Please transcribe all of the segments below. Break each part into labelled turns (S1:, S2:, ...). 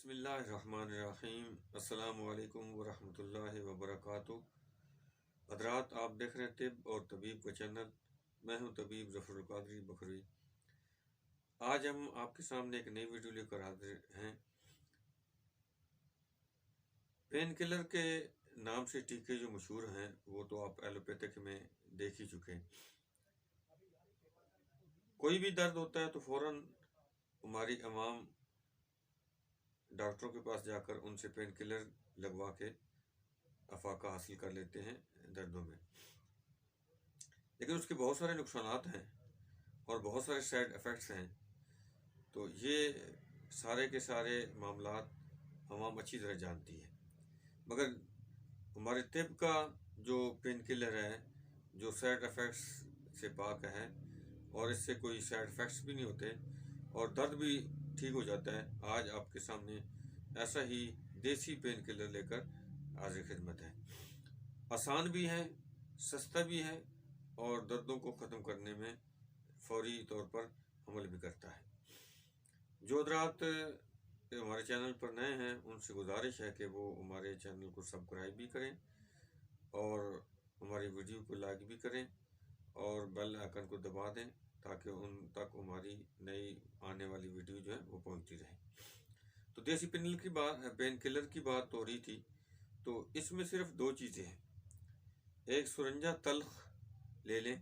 S1: بسم اللہ الرحمن الرحیم۔ السلام علیکم ورحمۃ اللہ وبرکاتہ۔ حضرات، آپ دیکھ رہے ہیں طب اور طبیب کا چینل۔ میں ہوں طبیب ظفر القادری بکھروی۔ آج ہم آپ کے سامنے ایک نئی ویڈیو لے کر حاضر ہیں۔ پین کلر کے نام سے ٹیکے جو مشہور ہیں وہ تو آپ ایلوپیتھک میں دیکھ ہی چکے ہیں۔ کوئی بھی درد ہوتا ہے تو فوراً ہماری عوام ڈاکٹروں کے پاس جا کر ان سے پین کلر لگوا کے افاقہ حاصل کر لیتے ہیں دردوں میں، لیکن اس کے بہت سارے نقصانات ہیں اور بہت سارے سائیڈ ایفیکٹس ہیں۔ تو یہ سارے کے سارے معاملات عوام اچھی طرح جانتی ہے، مگر ہمارے طب کا جو پین کلر ہے جو سائیڈ ایفیکٹس سے پاک ہے اور اس سے کوئی سائیڈ ایفیکٹس بھی نہیں ہوتے اور درد بھی ٹھیک ہو جاتا ہے، آج آپ کے سامنے ایسا ہی دیسی پین کلر لے کر حاضر خدمت ہے۔ آسان بھی ہے، سستا بھی ہے اور دردوں کو ختم کرنے میں فوری طور پر عمل بھی کرتا ہے۔ جو حضرات ہمارے چینل پر نئے ہیں ان سے گزارش ہے کہ وہ ہمارے چینل کو سبسکرائب بھی کریں اور ہماری ویڈیو کو لائک بھی کریں اور بیل آئیکن کو دبا دیں تاکہ ان تک ہماری نئی آنے والی ویڈیو جو ہے وہ پہنچتی رہے۔ تو دیسی پین کلر کی بات ہو رہی تھی، تو اس میں صرف دو چیزیں ہیں۔ ایک سرنجہ تلخ لے لیں،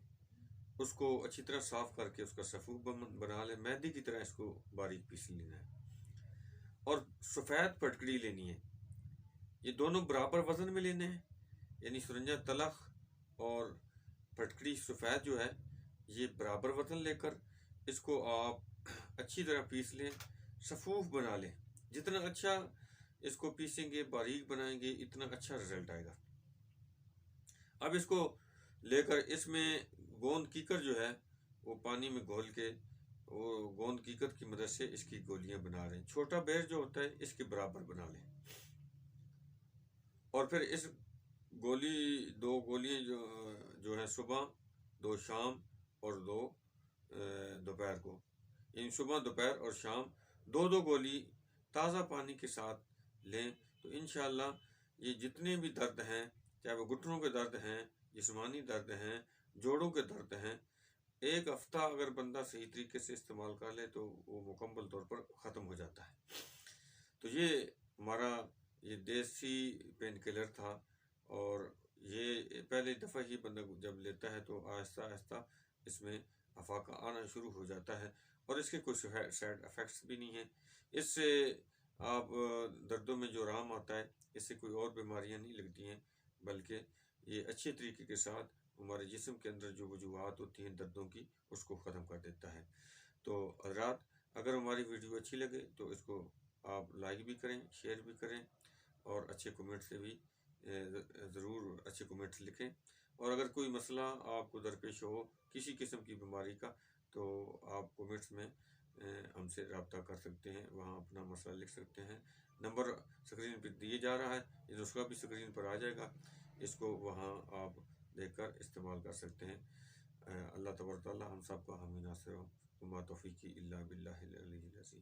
S1: اس کو اچھی طرح صاف کر کے اس کا سفوف بنا لیں، مہندی کی طرح اس کو باریک پیس لینا ہے، اور سفید پٹکڑی لینی ہے۔ یہ دونوں برابر وزن میں لینے ہیں، یعنی سرنجہ تلخ اور پٹکڑی سفید جو ہے یہ برابر وزن لے کر اس کو آپ اچھی طرح پیس لیں، سفوف بنا لیں۔ جتنا اچھا اس کو پیسیں گے، باریک بنائیں گے، اتنا اچھا رزلٹ آئے گا۔ اب اس کو لے کر اس میں گوند کیکر جو ہے وہ پانی میں گھول کے وہ گوند کیکر کی مدد سے اس کی گولیاں بنا رہے ہیں۔ چھوٹا بیر جو ہوتا ہے اس کے برابر بنا لیں، اور پھر اس دو گولیاں جو ہیں صبح، دو شام اور دو دوپہر کو، یعنی صبح، دوپہر اور شام دو گولی تازہ پانی کے ساتھ لیں، تو انشاءاللہ یہ جتنے بھی درد ہیں، چاہے وہ گھٹنوں کے درد ہیں، جسمانی درد ہیں، جوڑوں کے درد ہیں، ایک ہفتہ اگر بندہ صحیح طریقے سے استعمال کر لے تو وہ مکمل طور پر ختم ہو جاتا ہے۔ تو یہ ہمارا یہ دیسی پین کلر تھا، اور یہ پہلی دفعہ ہی بندہ جب لیتا ہے تو آہستہ آہستہ اس میں افاقہ آنا شروع ہو جاتا ہے، اور اس کے کوئی سائیڈ ایفیکٹس بھی نہیں ہیں۔ اس سے آپ دردوں میں جو آرام آتا ہے اس سے کوئی اور بیماریاں نہیں لگتی ہیں، بلکہ یہ اچھے طریقے کے ساتھ ہمارے جسم کے اندر جو وجوہات ہوتی ہیں دردوں کی اس کو ختم کر دیتا ہے۔ تو حضرات، اگر ہماری ویڈیو اچھی لگے تو اس کو آپ لائک بھی کریں، شیئر بھی کریں، اور اچھے کومنٹ سے بھی ضرور اچھے کومنٹس لکھیں۔ اور اگر کوئی مسئلہ آپ کو درپیش ہو کسی قسم کی بیماری کا تو آپ کومنٹس میں ہم سے رابطہ کر سکتے ہیں، وہاں اپنا مسئلہ لکھ سکتے ہیں۔ نمبر اسکرین پہ دیے جا رہا ہے، یہ نسخہ بھی اسکرین پر آ جائے گا، اس کو وہاں آپ دیکھ کر استعمال کر سکتے ہیں۔ اللہ تبارک و تعالی ہم سب کا حامی ناصر ہو۔ وما توفیقی الا باللہ العلی العظیم۔